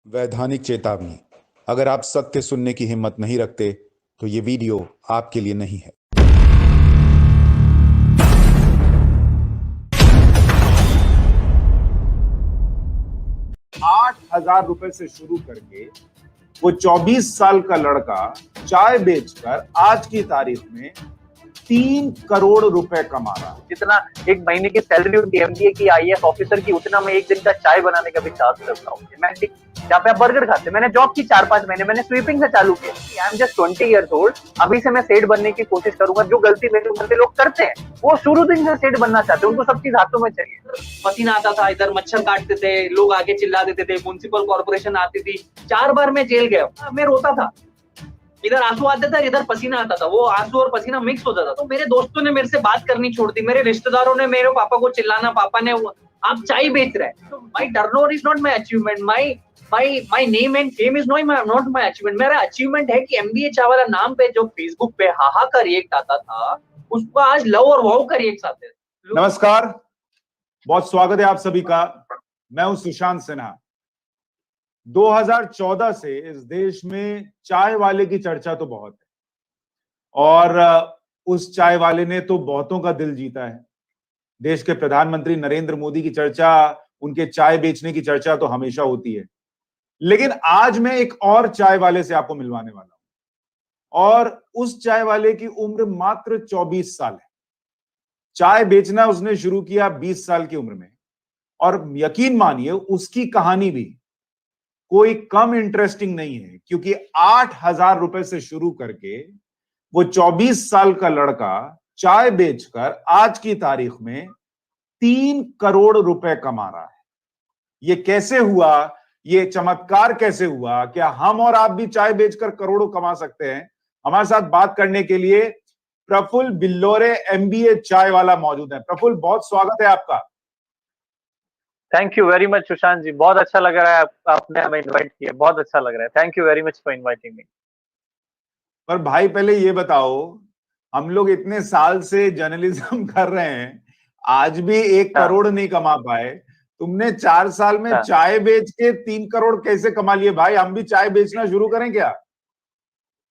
वैधानिक चेतावनी। अगर आप सत्य सुनने की हिम्मत नहीं रखते तो ये वीडियो आपके लिए नहीं है। 8,000 रुपए से शुरू करके वो 24 साल का लड़का चाय बेचकर आज की तारीख में 3 करोड़ रुपए कमा रहा है। जितना एक महीने की सैलरी उनकी एमबीए की आईएएस ऑफिसर की, उतना मैं एक दिन का चाय बनाने का भी चार्ज करता हूँ। मैं जहाँ पे आप बर्गर खाते, मैंने जॉब की 4-5 महीने, मैंने स्वीपिंग से चालू किया। आई एम जस्ट 20 years old। अभी से मैं सेठ बनने की कोशिश करूंगा। जो गलती मेरे उम्र के लोग करते हैं, वो शुरू दिन से सेठ बनना चाहते हैं, उनको सब चीज हाथों में चाहिए। पसीना आता था, इधर मच्छर काटते थे, लोग आगे चिल्ला देते थे, म्युनिसिपल कॉर्पोरेशन आती थी। 4 बार मैं जेल गया। मैं रोता था, इधर आंसू आते थे, इधर पसीना आता था, वो आंसू और पसीना मिक्स होता था। तो मेरे दोस्तों ने मेरे से बात करनी छोड़ दी, मेरे रिश्तेदारों ने मेरे पापा को चिल्लाना, पापा ने आप चाय बेच रहे हैं। My turnover is not my achievement, my name and fame is not my achievement. मेरा अचीवमेंट है कि एमबीए चाय वाला नाम पे जो फेसबुक पे हाहा का रिएक्ट आता था, उसको आज लव और वाव का रिएक्ट आते हैं। नमस्कार, बहुत स्वागत है आप सभी का। मैं हूं सुशांत सिन्हा। 2014 से इस देश में चाय वाले की चर्चा तो बहुत है और उस चाय वाले ने तो बहुतों का दिल जीता है। देश के प्रधानमंत्री नरेंद्र मोदी की चर्चा, उनके चाय बेचने की चर्चा तो हमेशा होती है। लेकिन आज मैं एक और चाय वाले से आपको मिलवाने वाला हूं और उस चाय वाले की उम्र मात्र 24 साल है। चाय बेचना उसने शुरू किया 20 साल की उम्र में और यकीन मानिए उसकी कहानी भी कोई कम इंटरेस्टिंग नहीं है, क्योंकि 8,000 रुपए से शुरू करके वो 24 साल का लड़का चाय बेचकर आज की तारीख में 3 करोड़ रुपए कमा रहा है। ये कैसे हुआ? ये चमत्कार कैसे हुआ? क्या हम और आप भी चाय बेचकर करोड़ों कमा सकते हैं? हमारे साथ बात करने के लिए प्रफुल्ल बिल्लोरे एमबीए चाय वाला मौजूद है। प्रफुल्ल, बहुत स्वागत है आपका। Thank you very much Sushant ji, बहुत अच्छा लग रहा है आपने हमें इनवाइट किया, बहुत अच्छा लग रहा है। Thank you very much for inviting me. पर भाई पहले ये बताओ, हम लोग इतने साल से जर्नलिज्म कर रहे हैं, आज भी 1 करोड़ नहीं कमा पाए। तुमने 4 साल में चाय बेच के 3 करोड़ कैसे कमा लिए भाई? हम भी चाय बेचना शुरू करें क्या?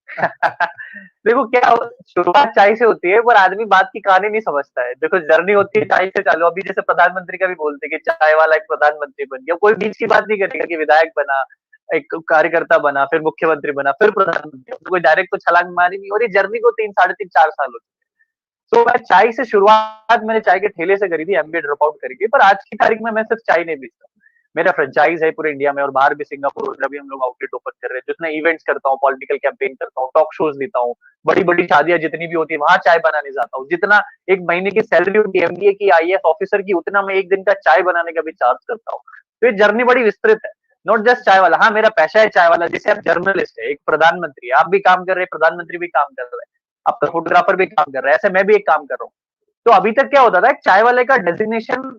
देखो, क्या शुरुआत चाय से होती है, पर आदमी बात की कहानी नहीं समझता है। देखो, जर्नी होती है चाय से चालू। अभी जैसे प्रधानमंत्री का भी बोलते हैं कि चाय वाला एक प्रधानमंत्री बन गया। कोई बीच की बात नहीं करेगा कि विधायक बना, एक कार्यकर्ता बना, फिर मुख्यमंत्री बना, फिर प्रधानमंत्री। कोई डायरेक्ट तो छलांग मारी नहीं। और ये जर्नी को 3, साढ़े 3, 4 साल हो चुके। तो मैं चाय से शुरुआत मैंने चाय के ठेले से करी थी, एमबीए ड्रॉप आउट करके। पर आज की तारीख में मैं सिर्फ चाय नहीं बेचता। मेरा फ्रेंचाइज है पूरे इंडिया में और बाहर भी, सिंगापुर में भी हम लोग आउटलेट ओपन कर रहे हैं, जिसमें इवेंट्स करता हूँ, पॉलिटिकल कैंपेन करता हूँ, टॉक शोज देता हूँ, बड़ी बड़ी शादियां जितनी भी होती है वहां चाय बनाने जाता हूँ। जितना एक महीने की सैलरी उनकी एमबीए की आईएएस ऑफिसर की, उतना मैं एक दिन का चाय बनाने का भी चार्ज करता हूँ। तो ये जर्नी बड़ी विस्तृत है, नॉट जस्ट चाय वाला। हाँ, मेरा पैसा है चाय वाला। जैसे आप जर्नलिस्ट है, एक प्रधानमंत्री, आप भी काम कर रहे हैं, प्रधानमंत्री भी काम कर रहे हैं, आप फोटोग्राफर भी काम कर रहे हैं, ऐसे मैं भी एक काम कर रहा हूँ। तो अभी तक क्या होता था, चाय वाले का डेजिग्नेशन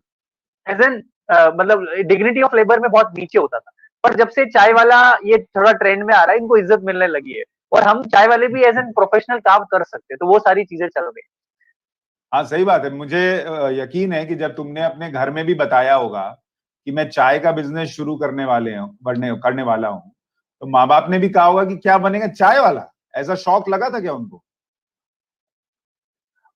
एज एन मतलब डिग्निटी ऑफ लेबर में बहुत नीचे होता था। पर जब से चाय वाला ये थोड़ा ट्रेंड में आ रहा है, इनको इज्जत मिलने लगी है और हम चाय वाले भी एज एन प्रोफेशनल काम कर सकते हैं। तो वो सारी चीजें चल रही है। हाँ, सही बात है। मुझे यकीन है कि जब तुमने अपने घर में भी बताया होगा कि मैं चाय का बिजनेस शुरू करने वाला हूँ, तो माँ बाप ने भी कहा होगा कि क्या बनेगा, चाय वाला? ऐसा शौक लगा था क्या उनको?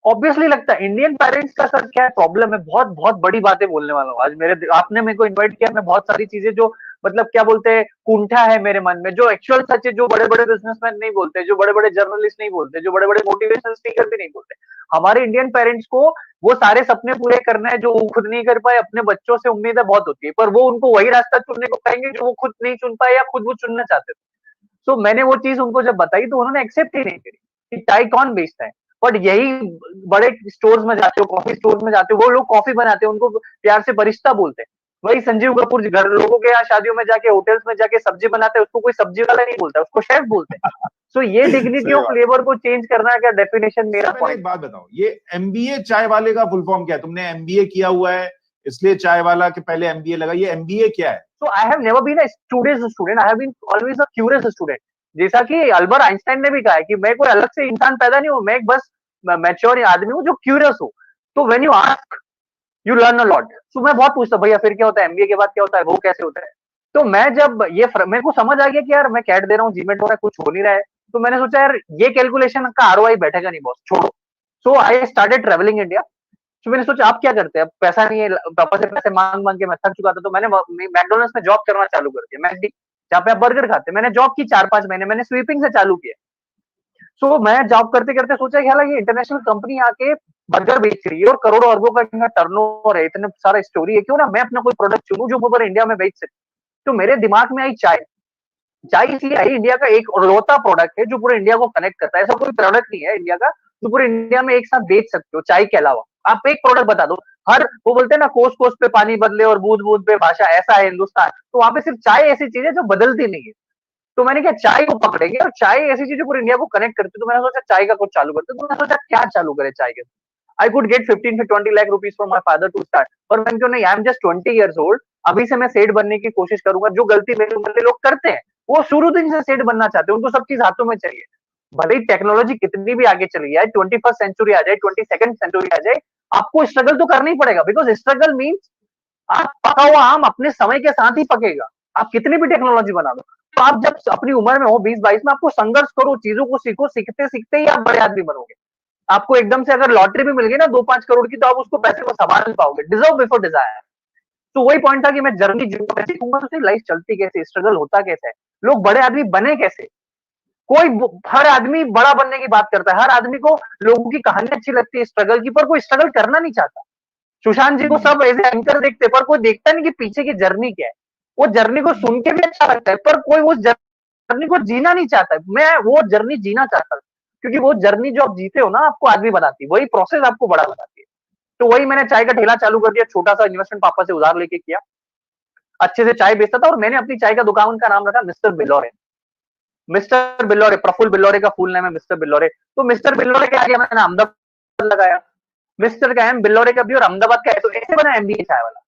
ऑब्वियसली लगता है। इंडियन पेरेंट्स का सर क्या प्रॉब्लम है, बहुत बहुत बड़ी बातें बोलने वाला हूँ आज। आपने मेरे को इनवाइट किया, मैं बहुत सारी चीजें जो मतलब क्या बोलते हैं कुंठा है मेरे मन में, जो एक्चुअल सच है, जो बड़े बड़े बिजनेसमैन नहीं बोलते, जो बड़े बड़े जर्नलिस्ट नहीं बोलते, जो बड़े बड़े मोटिवेशनल स्पीकर भी नहीं बोलते। हमारे इंडियन पेरेंट्स को वो सारे सपने पूरे करना है जो वो खुद नहीं कर पाए। अपने बच्चों से उम्मीदें बहुत होती है, पर वो उनको वही रास्ता चुनने को कहेंगे जो वो खुद नहीं चुन पाए या खुद वो चुनना चाहते थे। तो मैंने वो चीज उनको जब बताई तो उन्होंने एक्सेप्ट ही नहीं करी कि चाय कौन बेचता है। बट यही बड़े स्टोर्स में जाते हो, कॉफी स्टोर्स में जाते हो, वो लोग कॉफी बनाते हैं, उनको प्यार से बरिस्ता बोलते हैं। वही संजीव कपूर घर लोगों के यहाँ शादियों में जाके, होटल्स में जाके सब्जी बनाते हैं, उसको कोई सब्जी वाला नहीं बोलता, उसको शेफ बोलते हैं। सो ये डिग्निटी सही ऑफ बात। लेबर को चेंज करना का डेफिनेशन मेरा पहले पॉइंट। एक बात बताओ, ये एमबीए चाय वाले का फुल फॉर्म क्या है? तुमने एमबीए किया हुआ है इसलिए चाय वाला के पहले एमबीए लगा, ये एमबीए क्या है? So I have never been a student. I have been always a curious student. जैसा कि अल्बर्ट आइंस्टाइन ने भी कहा है कि मैं कोई अलग से इंसान पैदा नहीं हूँ, मैं एक बस मैच्योर आदमी हूँ जो क्यूरियस हूँ। तो when you ask, you learn a lot. So मैं बहुत पूछता भैया फिर क्या होता है, एमबीए के बाद क्या होता है, वो कैसे होता है। तो मैं जब ये मेरे को समझ आ गया कि यार मैं कैट दे रहा हूँ, जीमेट हो रहा है, कुछ हो नहीं रहा है, तो मैंने सोचा यार ये कैलकुलेशन का आरओआई बैठेगा नहीं बॉस, छोड़ो। सो आई स्टार्टेड ट्रेवलिंग इंडिया। तो मैंने सोचा आप क्या करते हैं, अब पैसा नहीं है, पापा से पैसे मांग मांग के मैं थक चुका था, तो मैंने मैकडोनल्ड्स में जॉब करना चालू कर दिया, मैकडी, जहाँ पे आप बर्गर खाते हैं। मैंने जॉब की 4-5 महीने, मैंने स्वीपिंग से चालू किया। सो मैं जॉब करते करते सोचा कि हालांकि इंटरनेशनल कंपनी आके बर्गर बेच रही है और करोड़ों अरबों का इनका टर्नओवर है, इतने सारा स्टोरी है, क्यों ना मैं अपना कोई प्रोडक्ट चुनूं जो पूरे इंडिया में बेच सके। तो मेरे दिमाग में आई चाय। चाय इसलिए आई, इंडिया का एक इकलौता प्रोडक्ट है जो पूरे इंडिया को कनेक्ट करता है। ऐसा कोई प्रोडक्ट नहीं है इंडिया का जो पूरे इंडिया में एक साथ बेच सकते हो चाय के अलावा। आप एक प्रोडक्ट बता दो, हर वो बोलते हैं ना कोस कोस पे पानी बदले और बूंद बूंद पे भाषा, ऐसा है हिंदुस्तान। तो वहां पे सिर्फ चाय ऐसी चीज है जो बदलती नहीं है। तो मैंने क्या चाय को पकड़ेंगे, और चाय ऐसी चीज जो पूरी इंडिया को कनेक्ट करती है। तो मैंने सोचा चाय का कुछ चालू करते। तो मैंने सोचा क्या चालू करे चाय के। I could get 15 to 20 lakh rupees from my father to start, पर मैंने क्यों नहीं, I am just 20 years old, अभी से मैं सेठ बनने की कोशिश करूंगा। जो गलती मेरे उम्र के लोग करते हैं, वो शुरू दिन से सेठ बनना चाहते हैं, उनको सब चीज हाथों में चाहिए। भले ही टेक्नोलॉजी कितनी भी आगे चली जाए, 21st सेंचुरी आ जाए, 22nd सेंचुरी आ जाए, आपको स्ट्रगल तो करना ही पड़ेगा। बिकॉज स्ट्रगल मीन्स आप पका हुआ आम अपने समय के साथ ही पकेगा, आप कितनी भी टेक्नोलॉजी बना दो। तो आप जब अपनी उम्र में हो 20-22 में, आपको संघर्ष करो, चीजों को सीखो, सीखते सीखते ही आप बड़े आदमी बनोगे। आपको एकदम से अगर लॉटरी भी मिल गई ना 2-5 करोड़ की, तो आप उसको पैसे को संभाल नहीं पाओगे। Deserve before desire. तो वही पॉइंट था कि मैं जर्नी सीखूंगा तो लाइफ चलती कैसे, स्ट्रगल होता कैसे है, लोग बड़े आदमी बने कैसे। कोई हर आदमी बड़ा बनने की बात करता है, हर आदमी को लोगों की कहानी अच्छी लगती है स्ट्रगल की, पर कोई स्ट्रगल करना नहीं चाहता। सुशांत जी को सब ऐसे एंकर देखते, पर कोई देखता नहीं कि पीछे की जर्नी क्या है। वो जर्नी को सुन के भी अच्छा लगता है, पर कोई उस जर्नी को जीना नहीं चाहता है। मैं वो जर्नी जीना चाहता हूँ, क्योंकि वो जर्नी जो आप जीते हो ना, आपको आदमी बनाती है, वही प्रोसेस आपको बड़ा बनाती है। तो वही मैंने चाय का ठेला चालू कर दिया, छोटा सा इन्वेस्टमेंट पापा से उधार लेके किया, अच्छे से चाय बेचता था। और मैंने अपनी चाय का दुकान का नाम रखा मिस्टर बिल्लौरे। मिस्टर बिल्लौरे, प्रफुल्ल बिल्लौरे का फुल नेम है मिस्टर बिल्लौरे। तो मिस्टर बिल्लौरे के आगे मैंने अहमदाबाद लगाया, मिस्टर का एम, बिल्लौरे का बी, और अहमदाबाद का है, तो ऐसे बना एमबीए चाय वाला।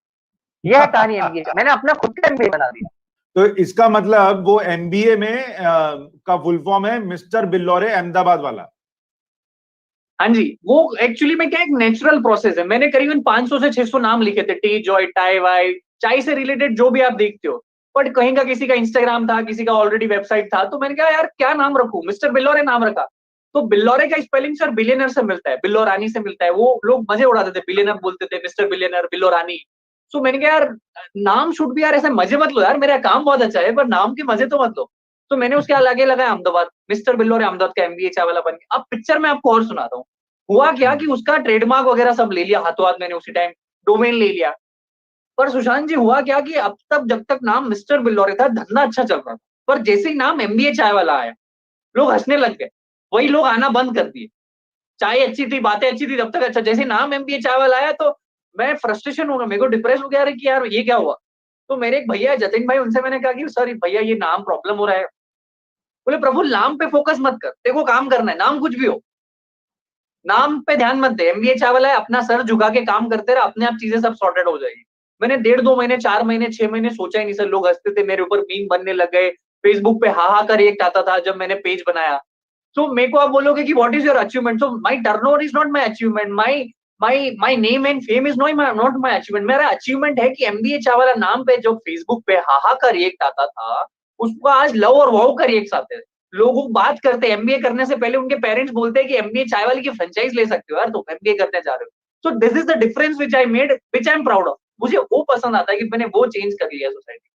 यह है कहानी एमबीए चाय, मैंने अपना खुद का एमबीए बना दिया। तो इसका मतलब वो एमबीए में का फुल फॉर्म है मिस्टर बिल्लौरे अहमदाबाद वाला। हाँ जी, वो एक्चुअली में क्या एक नेचुरल प्रोसेस है। मैंने करीबन 500 से 600 नाम लिखे थे, टी, जॉय, टाई, वाई, चाय से रिलेटेड जो भी आप देखते हो। बट कहीं का किसी का इंस्टाग्राम था, किसी का ऑलरेडी वेबसाइट था, तो मैंने कहा यार क्या नाम रखूं, मिस्टर बिल्लौरे नाम रखा। तो बिल्लौरे का स्पेलिंग सर बिलियनर से मिलता है, बिल्लौरानी से मिलता है। वो लोग मजे उड़ाते थे, बिलियनर बोलते थे, मिस्टर बिलियनर, बिल्लौरानी। सो मैंने कहा यार नाम शुड भी यार ऐसे मजे मत लो यार, मेरा काम बहुत अच्छा है पर नाम के मजे तो मत लो। तो मैंने उसके आगे लगाया अहमदाबाद, मिस्टर बिल्लौरे अहमदाबाद का एमबीए चाय वाला बन गया। अब पिक्चर में आपको और सुनाता हूँ हुआ क्या कि उसका ट्रेडमार्क वगैरह सब ले लिया हाथों हाथ, मैंने उसी टाइम डोमेन ले लिया। पर सुशांत जी हुआ क्या कि अब तक जब तक नाम मिस्टर बिल्लौरे था, धंधा अच्छा चल रहा था। पर जैसे ही नाम एमबीए चाय वाला आया, लोग हंसने लग गए, वही लोग आना बंद कर दिए। चाय अच्छी थी, बातें अच्छी थी तब तक अच्छा, जैसे नाम एमबीए चाय वाला आया तो मैं फ्रस्ट्रेशन हो गया, मेरे को डिप्रेस हो गया कि यार ये क्या हुआ। तो मेरे एक भैया जतिन भाई, उनसे मैंने कहा कि सर भैया ये नाम प्रॉब्लम हो रहा है। बोले प्रभु नाम पे फोकस मत कर, तेरे को काम करना है, नाम कुछ भी हो, नाम पे ध्यान मत दे। एमबीए चावल है, अपना सर झुका के काम करते रहे, अपने आप चीजें सब सॉर्टेड हो जाएगी। मैंने 1.5-2 महीने, 4 महीने, 6 महीने सोचा ही नहीं सर। लोग हंसते थे मेरे ऊपर, मीम बनने लग गए, फेसबुक पे हा का रिएक्ट आता था जब मैंने पेज बनाया। तो मेरे को आप बोलोगे कि what is your achievement, so my turnover is not my achievement, my name and fame is not my achievement. मेरा अचीवमेंट है कि एमबीए चावला नाम पे जो फेसबुक पे हा का रिएक्ट आता था, उसको आज लव और वाव का रिएक्ट आते हैं। लोग बात करते हैं एमबीए करने से पहले, उनके पेरेंट्स बोलते हैं कि एमबीए चाय वाली की फ्रेंचाइज ले सकते हो यार, तुम एमबीए करने जा रहे हो। So this is the difference which I made, which I am proud of. मुझे वो पसंद आता है कि मैंने वो चेंज कर लिया सोसाइटी।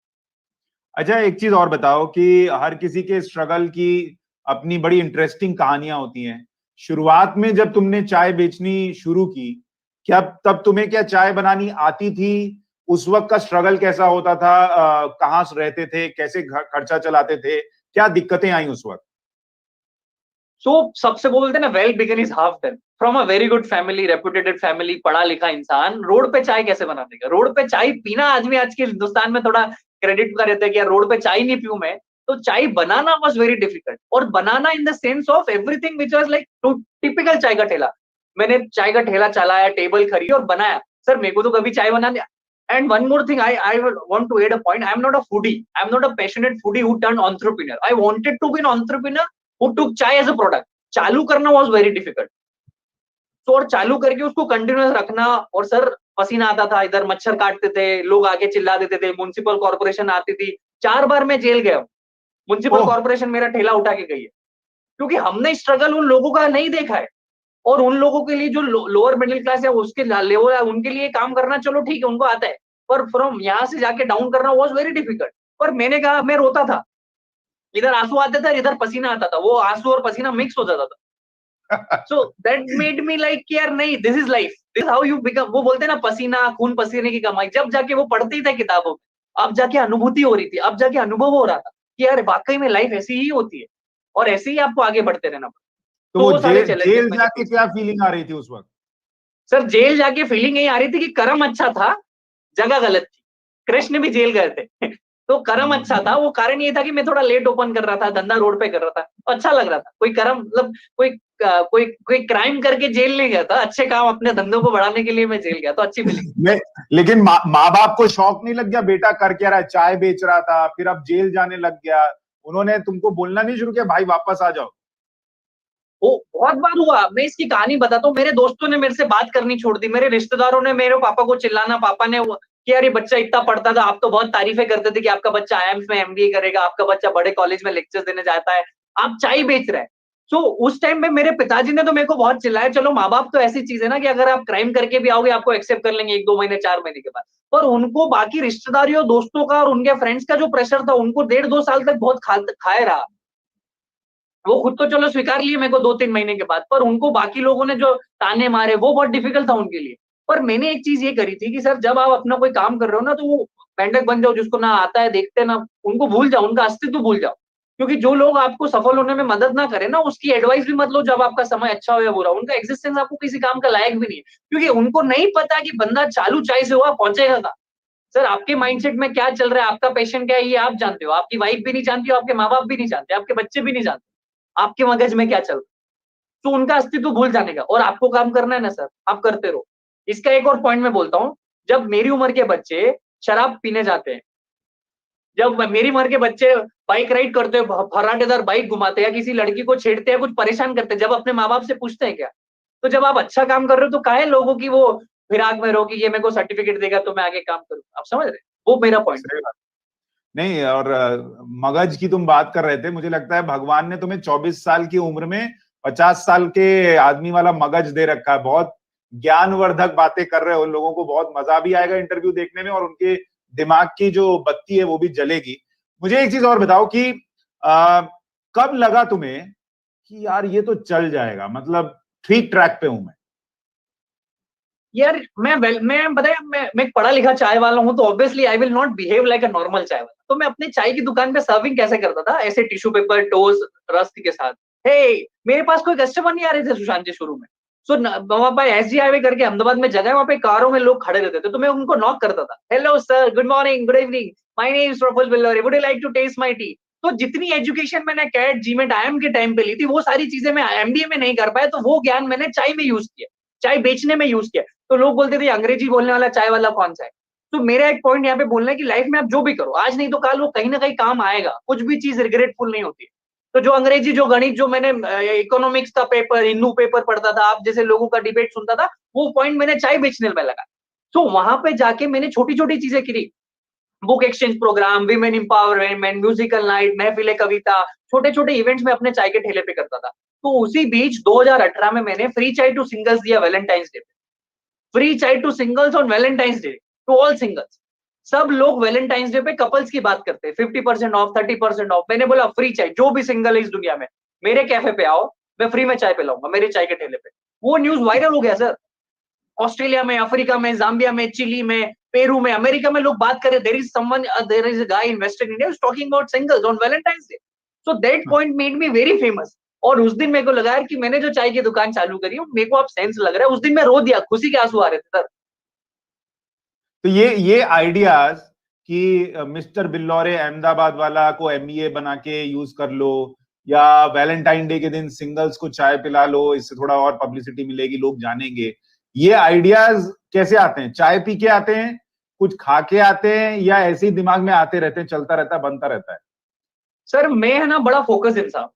अच्छा एक चीज और बताओ कि हर किसी के स्ट्रगल की अपनी बड़ी इंटरेस्टिंग कहानियां होती हैं। शुरुआत में जब तुमने चाय बेचनी शुरू की, क्या तब तुम्हें क्या चाय बनानी आती थी? उस वक्त का स्ट्रगल कैसा होता था? कहाँ रहते थे, कैसे खर्चा चलाते थे, क्या दिक्कतें आई उस वक्त? सो सबसे बोलते हैं ना, well begun is half done. From a very good family, reputed family, पढ़ा लिखा इंसान रोड पे चाय कैसे बना देगा। रोड पे चाय पीना आदमी आज के हिंदुस्तान में थोड़ा क्रेडिट का रहता है कि यार रोड पे चाय नहीं पीऊं मैं। तो चाय बनाना वाज वेरी डिफिकल्ट, और बनाना in the sense of everything which was like typical चाय का ठेला। मैंने चाय का ठेला चलाया, टेबल खरीदी और बनाया। सर मेरे को तो कभी चाय बनाने। And one more thing, I want to add a point. I am not a foodie. I am not a passionate foodie who turned entrepreneur. I wanted to be an entrepreneur who took chai as a product. चालू करना was very difficult. तो और चालू करके उसको continuous रखना। और sir पसीना आता था, इधर मच्छर काटते थे, लोग आके चिल्ला देते थे, म्युनिसिपल कॉर्पोरेशन आती थी। 4 बार मैं जेल गया हूँ। म्युनिसिपल ओह। कॉर्पोरेशन मेरा ठेला उठा के गई है, क्योंकि हमने स्ट्रगल उन लोगों का नहीं देखा है। और उन लोगों के लिए जो लोअर मिडिल क्लास है उसके लेवल है, उनके लिए काम करना चलो ठीक है, उनको आता है, पर फ्रॉम यहाँ से जाके डाउन करना वाज वेरी डिफिकल्ट। पर मैंने कहा, मैं रोता था, इधर आंसू आते थे, इधर पसीना आता था, वो आंसू और पसीना मिक्स हो जाता था। So that made me like यार नहीं, this is life, this how you become. वो बोलते हैं ना, पसीना खून पसीने की कमाई। जब जाके वो पढ़ते ही थे किताबों में, अब जाके अनुभूति हो रही थी, अब जाके अनुभव हो रहा था कि यार वाकई में लाइफ ऐसी ही होती है और ऐसे ही आपको आगे बढ़ते रहना पड़ता। तो वो सारे जेल challenges मैंने जाके face क्या फीलिंग आ रही थी उस वक्त? सर जेल जाके फीलिंग यही आ रही थी कि कर्म अच्छा था, जगह गलत थी। कृष्ण भी जेल गए थे तो कर्म अच्छा था। वो कारण ये था कि मैं थोड़ा लेट ओपन कर रहा था, धंधा रोड पे कर रहा था, अच्छा लग रहा था। कोई कर्म मतलब कोई क्राइम करके जेल नहीं गया था, अच्छे काम अपने धंधों को बढ़ाने के लिए मैं जेल गया, तो अच्छी फीलिंग। नहीं, लेकिन माँ बाप को शौक नहीं लग गया? बेटा कर क्या रहा है, चाय बेच रहा था, फिर अब जेल जाने लग गया, उन्होंने तुमको बोलना नहीं शुरू किया भाई वापस आ जाओ? वो बहुत बार हुआ। मैं इसकी कहानी बताता हूँ। मेरे दोस्तों ने मेरे से बात करनी छोड़ दी, मेरे रिश्तेदारों ने मेरे पापा को चिल्लाना, पापा ने कि यार ये बच्चा इतना पढ़ता था, आप तो बहुत तारीफें करते थे कि आपका बच्चा आईएम्स में एमबीए करेगा, आपका बच्चा बड़े कॉलेज में लेक्चर्स देने जाता है, आप चाय बेच रहे हैं। तो उस टाइम में मेरे पिताजी ने तो मेरे को बहुत चिल्लाया। चलो माँ बाप तो ऐसी चीज है ना कि अगर आप क्राइम करके भी आओगे आपको एक्सेप्ट कर लेंगे 1-2 महीने 4 महीने के बाद, पर उनको बाकी रिश्तेदारियों दोस्तों का और उनके फ्रेंड्स का जो प्रेशर था, उनको 1.5-2 साल तक बहुत खाए रहा। वो खुद तो चलो स्वीकार लिए मेरे को 2-3 महीने के बाद, पर उनको बाकी लोगों ने जो ताने मारे वो बहुत डिफिकल्ट था उनके लिए। पर मैंने एक चीज ये करी थी कि सर जब आप अपना कोई काम कर रहे हो ना, तो वो मेंढक बन जाओ, जिसको ना आता है देखते ना, उनको भूल जाओ, उनका अस्तित्व भूल जाओ। क्योंकि जो लोग आपको सफल होने में मदद ना करे ना, उसकी एडवाइस भी मत लो जब आपका समय अच्छा हो या बुरा। उनका एग्जिस्टेंस आपको किसी काम का लायक भी नहीं है, क्योंकि उनको नहीं पता कि बंदा चालू चाय से हुआ पहुंचेगा कहाँ। सर आपके माइंडसेट में क्या चल रहा है, आपका पैशन क्या है, ये आप जानते हो, आपकी वाइफ भी नहीं जानती हो, आपके माँ बाप भी नहीं जानते, आपके बच्चे भी नहीं जानते आपके मगज में क्या चल रहा है। तो उनका अस्तित्व भूल जाने का, और आपको काम करना है ना सर, आप करते रहो। इसका एक और पॉइंट मैं बोलता हूँ, जब मेरी उम्र के बच्चे शराब पीने जाते हैं, जब मेरी उम्र के बच्चे बाइक राइड करते हैं, फर्राटेदार बाइक घुमाते हैं, या किसी लड़की को छेड़ते हैं, कुछ परेशान करते हैं, जब अपने माँ बाप से पूछते हैं क्या, तो जब आप अच्छा काम कर रहे हो तो काहे लोगों की वो फिराक में रहो कि ये मेरे को सर्टिफिकेट देगा तो मैं आगे काम करूँ। आप समझ रहे हैं? वो मेरा पॉइंट है। नहीं, और मगज की तुम बात कर रहे थे, मुझे लगता है भगवान ने तुम्हें 24 साल की उम्र में 50 साल के आदमी वाला मगज दे रखा है। बहुत ज्ञानवर्धक बातें कर रहे हो, लोगों को बहुत मजा भी आएगा इंटरव्यू देखने में, और उनके दिमाग की जो बत्ती है वो भी जलेगी। मुझे एक चीज और बताओ कि कब लगा तुम्हें कि यार ये तो चल जाएगा, मतलब ठीक ट्रैक पे हूं मैं? यार मैं बताया, मैं एक पढ़ा लिखा चाय वाला हूँ, तो obviously I will not behave like a normal चाय वाला। तो मैं अपने चाय की दुकान पे सर्विंग कैसे करता था, ऐसे टिश्यू पेपर टोस्ट रस्क के साथ। हे, मेरे पास कोई कस्टमर नहीं आ रहे थे सुशांत जी शुरू में। सो वहां पर एसजी हाईवे करके अहमदाबाद में जगह है, वहां पे कारों में लोग खड़े रहते थे, तो मैं उनको नॉक करता था, hello sir, good morning, good evening, my name is Prafull Billore, would you like to taste my tea. तो जितनी एजुकेशन मैंने कैट जीमेट आईएम के टाइम पे ली थी, वो सारी चीजें मैं एमबीए में नहीं कर पाया, तो वो ज्ञान मैंने चाय में यूज किया, चाय बेचने में यूज किया। तो लोग बोलते थे अंग्रेजी बोलने वाला चाय वाला कौन सा है। तो मेरा एक पॉइंट यहाँ पे बोलना है कि लाइफ में आप जो भी करो, आज नहीं तो कल वो कहीं ना कहीं काम आएगा, कुछ भी चीज रिग्रेटफुल नहीं होती। तो जो अंग्रेजी, जो गणित, जो मैंने इकोनॉमिक्स का पेपर, हिंदू पेपर पढ़ता था, आप जैसे लोगों का डिबेट सुनता था, वो पॉइंट मैंने चाय बेचने में लगा। तो वहां पे जाके मैंने छोटी छोटी चीजें करी, book exchange program, women empowerment, musical night, महफिले कविता, छोटे छोटे इवेंट्स में अपने चाय के ठेले पे करता था। तो उसी बीच 2018 में मैंने फ्री चाय टू सिंगल्स दिया वैलेंटाइंस डे पे, free chai to singles on Valentine's Day, to all singles. सब लोग वैलेंटाइंस डे पे कपल्स की बात करते हैं, 50% ऑफ, 30% ऑफ। मैंने बोला फ्री चाय, जो भी सिंगल है इस दुनिया में मेरे कैफे पे आओ, मैं फ्री में चाय पिलाऊंगा मेरे चाय के ठेले पे। वो न्यूज वायरल हो गया सर। ऑस्ट्रेलिया में, अफ्रीका में, जाम्बिया में, चिली में, पेरू में, अमेरिका में लोग बात कर रहे, there is a guy invested in India talking about singles on Valentine's Day. So that point made me very famous. और उस दिन मेरे को लगा कि मैंने जो चाय की दुकान चालू करी है, मेरे को अब सेंस लग रहा है। उस दिन मैं रो दिया, खुशी के आंसू आ रहे थे सर। तो ये आइडियाज कि मिस्टर बिल्लौरे अहमदाबाद वाला को एमबीए बना के यूज कर लो, या वैलेंटाइन डे के दिन सिंगल्स को चाय पिला लो, इससे थोड़ा और पब्लिसिटी मिलेगी, लोग जानेंगे, ये आइडियाज कैसे आते हैं? चाय पी के आते हैं, कुछ खा के आते हैं, या ऐसे ही दिमाग में आते रहते हैं, चलता रहता है, बनता रहता है? सर मैं है ना बड़ा फोकस इंसान,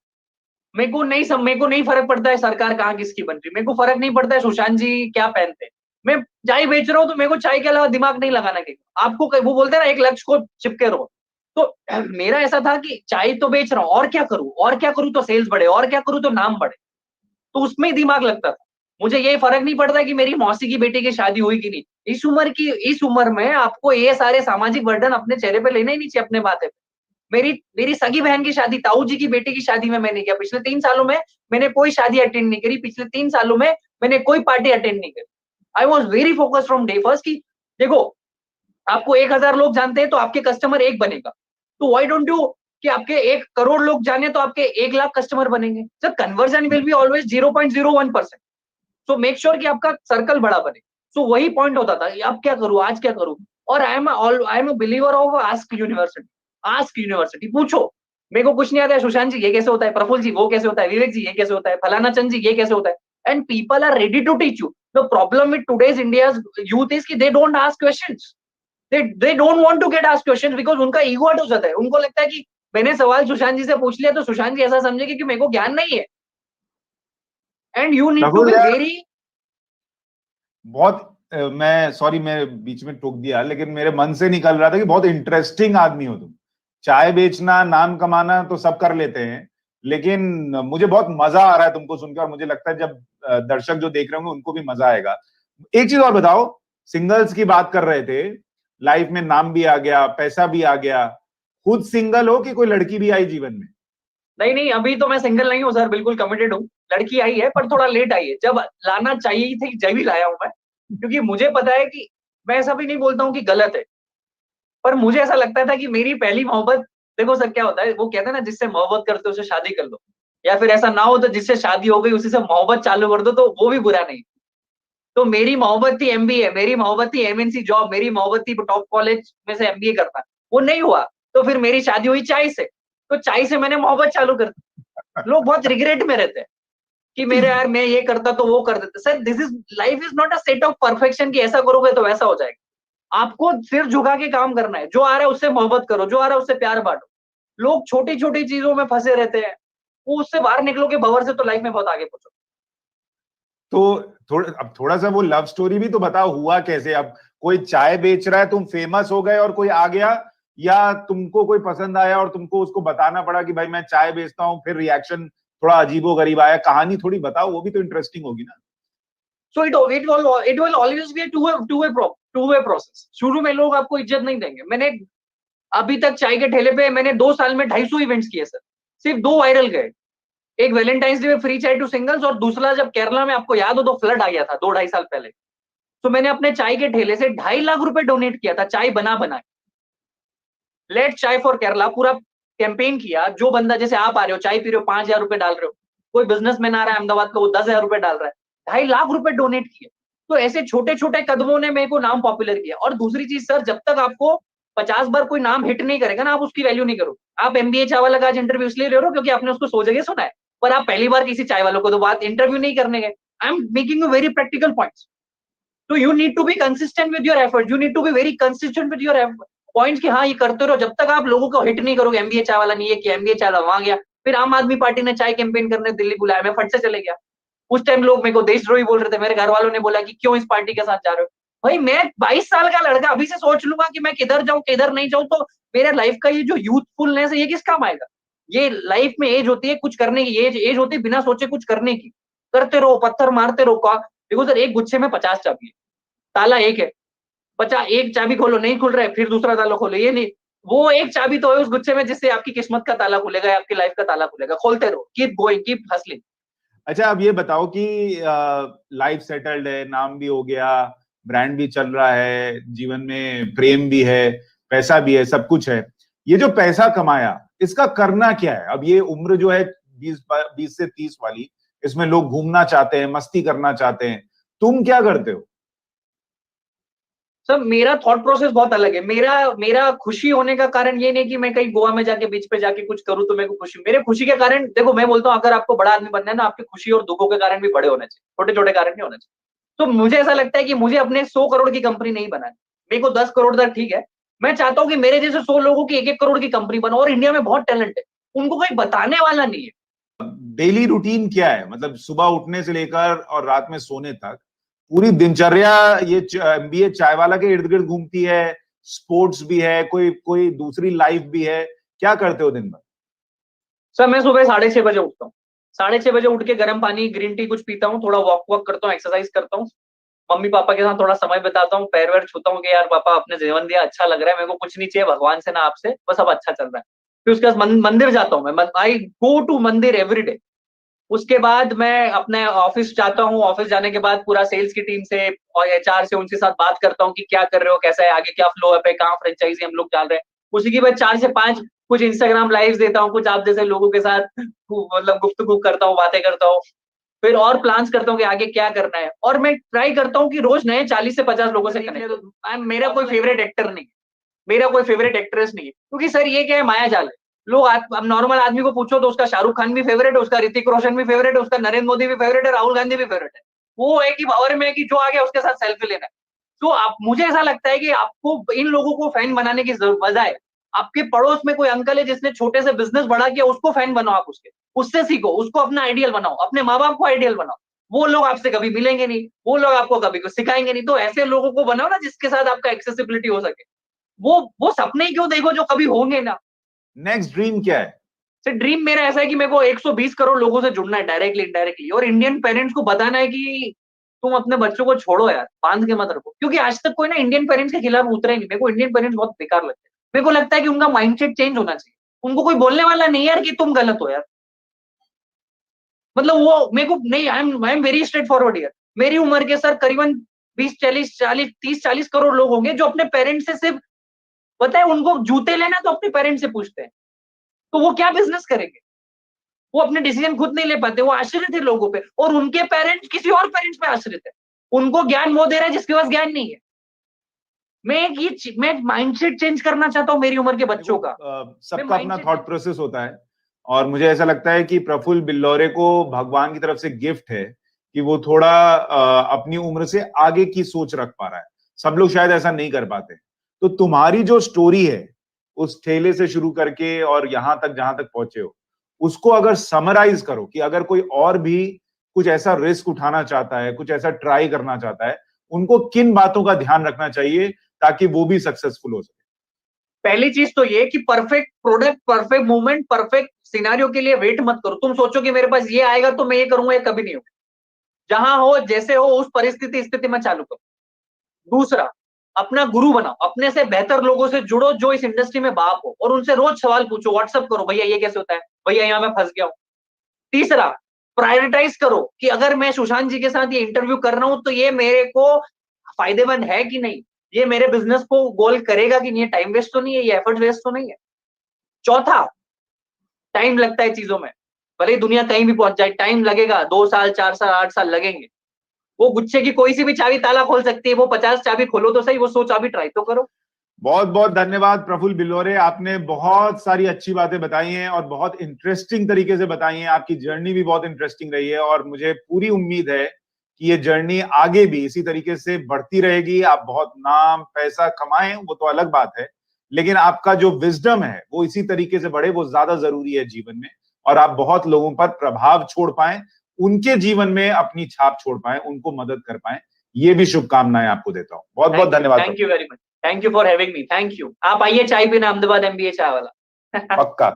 मेरे को नहीं फर्क पड़ता है सरकार कहाँ किसकी बन रही, मेरे को फर्क नहीं पड़ता है सुशांत जी क्या पहनते हैं। मैं चाय बेच रहा हूँ तो मेरे को चाय के अलावा दिमाग नहीं लगाना के। आपको वो बोलते हैं ना एक लक्ष्य को चिपके रहो, तो मेरा ऐसा था कि चाय तो बेच रहा हूँ, और क्या करूँ, और क्या करूँ तो सेल्स बढ़े, और क्या करूँ तो नाम बढ़े, तो उसमें ही दिमाग लगता था। मुझे ये फर्क नहीं पड़ता कि मेरी मौसी की बेटी की शादी हुई कि नहीं। इस उम्र में आपको ये सारे सामाजिक बर्डन अपने चेहरे पे लेना ही नहीं चाहिए अपने बातें पे। मेरी सगी बहन की शादी, ताऊ जी की बेटी की शादी में मैंने किया। पिछले 3 सालों में मैंने कोई शादी अटेंड नहीं करी। पिछले 3 सालों में मैंने कोई पार्टी अटेंड नहीं करी। I was very focused from day first कि देखो, आपको 1000 लोग जानते हैं तो आपके कस्टमर 1 बनेगा, तो व्हाई डोंट यू कि आपके 1 करोड़ लोग जाने तो आपके 1 लाख कस्टमर बनेंगे। Sir conversion will be always 0.01%, so make sure कि आपका सर्कल बड़ा बने। सो वही पॉइंट होता था, अब क्या करूं, आज क्या करूं। और I am a believer of ask university. Ask university, पूछो, मेरे को कुछ नहीं आता है, सुशांत जी ये कैसे होता है, प्रफुल्ल जी वो कैसे होता है, विवेक जी ये कैसे होता है, फलाना चंद जी ये कैसे होता है, and people are ready to teach you. The problem with today's India's youth is कि they don't ask questions, they don't want to get asked questions because उनका ईगो हट हो जाता है। उनको लगता है कि मैंने सवाल सुशांत जी से पूछ लिया तो सुशांत जी ऐसा समझेंगे कि मेरे को ज्ञान नहीं है, and you need to Rahul be यार, वेरी। बहुत मैं सॉरी, मैं बीच में टोक दिया, लेकिन मेरे मन से निकल रहा था कि बहुत इंटरेस्टिंग आदमी हो तुम। चाय बेचना, नाम कमाना तो सब कर लेते हैं, लेकिन मुझे बहुत मजा आ रहा है तुमको सुनकर, और मुझे लगता है जब दर्शक जो देख रहे होंगे उनको भी मजा आएगा। एक चीज और बताओ, सिंगल्स की बात कर रहे थे, लाइफ में नाम भी आ गया, पैसा भी आ गया, खुद सिंगल हो कि कोई लड़की भी आई जीवन में? नहीं, अभी तो मैं सिंगल नहीं हूँ सर, बिल्कुल कमिटेड हूँ। लड़की आई है पर थोड़ा लेट आई है, जब लाना चाहिए थी जब ही लाया हूँ मैं, क्योंकि मुझे पता है कि मैं ऐसा भी नहीं बोलता हूँ कि गलत है, पर मुझे ऐसा लगता था कि मेरी पहली मोहब्बत, देखो सर क्या होता है, वो कहते हैं ना जिससे मोहब्बत करते हो उसे शादी कर लो, या फिर ऐसा ना हो तो जिससे शादी हो गई उसी से मोहब्बत चालू कर दो, तो वो भी बुरा नहीं। तो मेरी मोहब्बत थी एमबीए, मेरी मोहब्बत थी एमएनसी जॉब, मेरी मोहब्बत थी टॉप कॉलेज में से एमबीए करना, वो नहीं हुआ। तो फिर मेरी शादी हुई चाय से, तो चाय से मैंने मोहब्बत चालू कर दी। लोग बहुत रिग्रेट में रहते हैं कि मेरे यार मैं ये करता तो वो कर देता। Sir this is life is not a set of perfection कि ऐसा करोगे तो वैसा हो जाएगा। आपको सिर झुका के काम करना है, जो आ रहा है उससे मोहब्बत करो, जो आ रहा है उससे प्यार बांटो। लोग छोटी छोटी चीजों में फंसे रहते हैं, वो उससे बाहर निकलोगे भंवर से तो लाइफ में बहुत आगे पहुंचो। तो अब थोड़ा सा वो लव स्टोरी भी तो बताओ, हुआ कैसे? अब कोई चाय बेच रहा है, तुम फेमस हो गए और कोई आ गया, या तुमको कोई पसंद आया और तुमको उसको बताना पड़ा कि भाई मैं चाय बेचता हूँ, फिर रिएक्शन थोड़ा अजीबोगरीब आया? कहानी थोड़ी बताओ, वो भी तो इंटरेस्टिंग होगी ना। So it will always be two way process. शुरू में लोग आपको इज्जत नहीं देंगे। मैंने अभी तक चाय के ठेले पे मैंने 2 साल में 250 इवेंट्स किए सर, सिर्फ 2 वायरल गए। एक वैलेंटाइंस डे में फ्री चाय टू सिंगल्स, और दूसरा जब केरला में आपको याद हो तो फ्लड आ गया था 2-2.5 साल पहले, तो मैंने अपने चाय के ठेले से 2.5 लाख रुपए डोनेट किया था, चाय बना बना के। लेट चाय फॉर केरला पूरा कैंपेन किया। जो बंदा, जैसे आप आ रहे हो चाय पी रहे हो, 5,000 रुपए डाल रहे हो, कोई बिजनेसमैन आ रहा है अहमदाबाद का, वो 10,000 रुपए डाल रहा है, 2.5 लाख रुपए डोनेट किए। तो ऐसे छोटे छोटे कदमों ने मेरे को नाम पॉपुलर किया। और दूसरी चीज सर, जब तक आपको 50 बार कोई नाम हिट नहीं करेगा ना, आप उसकी वैल्यू नहीं करो। आप एमबीए चाय वाला का आज इंटरव्यू इसलिए ले रहे हो क्योंकि आपने उसको 100 जगह सुना है, पर आप पहली बार किसी चाय वालों को तो बात इंटरव्यू नहीं करने गए। I am making you very practical points. तो you need to be consistent with your effort, you need to be very consistent with your points कि हाँ ये करते रहो। जब तक आप लोगों को हिट नहीं करोगे, एमबीए चाय वाला नहीं है कि एमबीए चाय वाला वहां गया, फिर आम आदमी पार्टी ने चाय कैंपेन करने दिल्ली बुलाया, मैं फट से चले गया। उस टाइम लोग मेरे को देशद्रोही बोल रहे थे, मेरे घर वालों ने बोला कि क्यों इस पार्टी के साथ जा रहे हो। भाई मैं 22 साल का लड़का अभी से सोच लूंगा कि मैं किधर जाऊं किधर नहीं जाऊं, तो मेरे लाइफ का ये जो यूथफुलनेस है ये किस काम आएगा। ये लाइफ में एज होती है कुछ करने की, एज होती है बिना सोचे कुछ करने की। करते रहो, पत्थर मारते रहो। देखो सर, एक गुच्छे में 50 चाबी है, ताला एक है, 50, एक चाबी खोलो नहीं खुल रहा है, फिर दूसरा ताला खोलो, ये नहीं। वो एक चाबी तो है उस गुच्छे में जिससे आपकी किस्मत का ताला खुलेगा या आपकी लाइफ का ताला खुलेगा। खोलते रहो, कीप गोइंग, कीप हसलिंग। अच्छा, अब ये बताओ कि लाइफ सेटल्ड है, नाम भी हो गया, ब्रांड भी चल रहा है, जीवन में प्रेम भी है, पैसा भी है, सब कुछ है। ये जो पैसा कमाया, इसका करना क्या है? अब ये उम्र जो है 20 से 30 वाली, इसमें लोग घूमना चाहते हैं, मस्ती करना चाहते हैं, तुम क्या करते हो? सर मेरा थॉट प्रोसेस बहुत अलग है। मेरा खुशी होने का कारण ये नहीं कि मैं कहीं गोवा में जाके बीच पे जाके कुछ करूं तो मेरे को खुशी। मेरे खुशी के कारण, देखो मैं बोलता हूं, अगर आपको बड़ा आदमी बनना है ना, आपकी खुशी और दुखों के कारण भी बड़े होने चाहिए, छोटे छोटे कारण नहीं होने चाहिए। तो मुझे ऐसा लगता है कि मुझे अपने 100 करोड़ की कंपनी नहीं बनानी। मेरे को 10 करोड़ तक ठीक है। मैं चाहता हूँ कि मेरे जैसे 100 लोगों की 1-1 करोड़ की कंपनी बनो। और इंडिया में बहुत टैलेंट है, उनको कोई बताने वाला नहीं है। डेली रूटीन क्या है? मतलब सुबह उठने से लेकर और रात में सोने तक पूरी दिनचर्या ये MBA चाय वाला के इर्द गिर्द घूमती है, स्पोर्ट्स भी है, कोई दूसरी लाइफ भी है, क्या करते हो दिन भर? सर मैं सुबह 6:30 बजे उठता हूँ। 6:30 बजे उठ के गर्म पानी ग्रीन टी कुछ पीता हूँ, थोड़ा वॉक करता हूँ, एक्सरसाइज करता हूँ, मम्मी पापा के साथ थोड़ा समय बिताता हूँ, पैर वैर छूता हूँ कि यार पापा आपने जीवन दिया, अच्छा लग रहा है, मेरे को कुछ नहीं चाहिए भगवान से ना आपसे, बस अब अच्छा चल रहा है। फिर उसके बाद मंदिर जाता हूँ मैं, आई गो टू मंदिर एवरी डे। उसके बाद मैं अपने ऑफिस जाता हूँ, ऑफिस जाने के बाद पूरा सेल्स की टीम से और HR से उनके साथ बात करता हूँ कि क्या कर रहे हो, कैसा है आगे, क्या फ्लो है, कहाँ फ्रेंचाइजी हम लोग डाल रहे हैं। उसी के बाद 4 से 5 कुछ इंस्टाग्राम लाइव देता हूँ, कुछ आप जैसे लोगों के साथ मतलब गुफ्तगू करता हूँ, बातें करता हूँ। फिर और प्लान्स करता हूँ कि आगे क्या करना है, और मैं ट्राई करता हूँ कि रोज नए 40 से 50 लोगों से कनेक्ट। मेरा कोई फेवरेट एक्टर नहीं है, मेरा कोई फेवरेट एक्ट्रेस नहीं है, क्योंकि सर ये क्या है, माया जाल है। लोग अब नॉर्मल आदमी को पूछो तो उसका शाहरुख खान भी फेवरेट है, उसका ऋतिक रोशन भी फेवरेट है, उसका नरेंद्र मोदी भी फेवरेट है, राहुल गांधी भी फेवरेट है। वो है कि पावर में है कि जो आ गया उसके साथ सेल्फी लेना है। तो आप, मुझे ऐसा लगता है कि आपको इन लोगों को फैन बनाने की बजाय आपके पड़ोस में कोई अंकल है जिसने छोटे से बिजनेस बढ़ा किया, उसको फैन बनाओ आप, उससे सीखो, उसको अपना आइडियल बनाओ, अपने माँ बाप को आइडियल बनाओ। वो लोग आपसे कभी मिलेंगे नहीं, वो लोग आपको कभी कुछ सिखाएंगे नहीं, तो ऐसे लोगों को बनाओ ना जिसके साथ आपका एक्सेसिबिलिटी हो सके। वो सपने क्यों देखो जो कभी होंगे ना। नेक्स्ट ड्रीम क्या है? सर ड्रीम मेरा ऐसा है कि मेरे को 120 करोड़ लोगों से जुड़ना है, डायरेक्टली इनडायरेक्टली, और इंडियन पेरेंट्स को बताना है कि तुम अपने बच्चों को छोड़ो यार, बांध के मत रखो। क्योंकि आज तक कोई ना इंडियन पेरेंट्स के खिलाफ उतरा ही नहीं। मेरे को इंडियन पेरेंट्स बहुत बेकार लगते हैं। मेरे को लगता है कि उनका माइंडसेट चेंज होना चाहिए। उनको कोई बोलने वाला नहीं यार कि तुम गलत हो यार। मतलब वो मेरे को नहीं, I am very straight forward यार। मेरी उम्र के सर करीबन 30-40 करोड़ लोग होंगे जो अपने पेरेंट्स से सिर्फ, पता है उनको जूते लेना तो अपने पेरेंट्स से पूछते हैं, तो वो क्या बिजनेस करेंगे? वो अपने डिसीजन खुद नहीं ले पाते, वो आश्रित है लोगों पे, और उनके पेरेंट्स किसी और पेरेंट्स पे आश्रित है। उनको ज्ञान वो दे रहा है जिसके पास ज्ञान नहीं है। मैं माइंडसेट चेंज करना चाहता हूँ मेरी उम्र के बच्चों का। सबका अपना थॉट प्रोसेस होता है, और मुझे ऐसा लगता है कि प्रफुल्ल बिल्लौरे को भगवान की तरफ से गिफ्ट है कि वो थोड़ा अपनी उम्र से आगे की सोच रख पा रहा है। सब लोग शायद ऐसा नहीं कर पाते। तो तुम्हारी जो स्टोरी है, उस ठेले से शुरू करके और यहां तक जहां तक पहुंचे हो, उसको अगर समराइज करो कि अगर कोई और भी कुछ ऐसा रिस्क उठाना चाहता है, कुछ ऐसा ट्राई करना चाहता है, उनको किन बातों का ध्यान रखना चाहिए ताकि वो भी सक्सेसफुल हो सके? पहली चीज तो ये कि perfect product, perfect movement, perfect scenario के लिए वेट मत करो। तुम सोचो कि मेरे पास ये आएगा तो मैं ये करूंगा, ये कभी नहीं होगा। जहां हो, जैसे हो, उस स्थिति में चालू करो। दूसरा, अपना गुरु बनाओ, अपने से बेहतर लोगों से जुड़ो जो इस इंडस्ट्री में बाप हो, और उनसे रोज सवाल पूछो, व्हाट्सअप करो, भैया ये कैसे होता है, भैया यहाँ मैं फंस गया हूँ। तीसरा, प्रायोरिटाइज करो कि अगर मैं सुशांत जी के साथ ये इंटरव्यू कर रहा हूं तो ये मेरे को फायदेमंद है कि नहीं, ये मेरे बिजनेस को गोल करेगा कि नहीं, ये टाइम वेस्ट तो नहीं है, ये एफर्ट वेस्ट तो नहीं है। चौथा, टाइम लगता है चीजों में, भले ही दुनिया कहीं भी पहुंच जाए, टाइम लगेगा, 2 साल 4 साल 8 साल लगेंगे। वो गुच्छे की कोई सी भी चाबी ताला खोल सकती है, वो 50 चाबी खोलो तो सही, वो 100 चाबी ट्राई तो करो। बहुत बहुत धन्यवाद प्रफुल्ल बिल्लौरे, आपने बहुत सारी अच्छी बातें बताई हैं और बहुत इंटरेस्टिंग तरीके से बताई हैं। आपकी जर्नी भी बहुत इंटरेस्टिंग रही है और मुझे पूरी उम्मीद है कि ये जर्नी आगे भी इसी तरीके से बढ़ती रहेगी। आप बहुत नाम पैसा कमाएं वो तो अलग बात है, लेकिन आपका जो विजडम है वो इसी तरीके से बढ़े, वो ज्यादा जरूरी है जीवन में। और आप बहुत लोगों पर प्रभाव छोड़ पाएं, उनके जीवन में अपनी छाप छोड़ पाएं, उनको मदद कर पाएं, ये भी शुभकामनाएं आपको देता हूं। बहुत बहुत धन्यवाद। Thank you very much, thank you for having me, thank you. आप आइए चाय पीना, अहमदाबाद MBA चाय वाला। पक्का।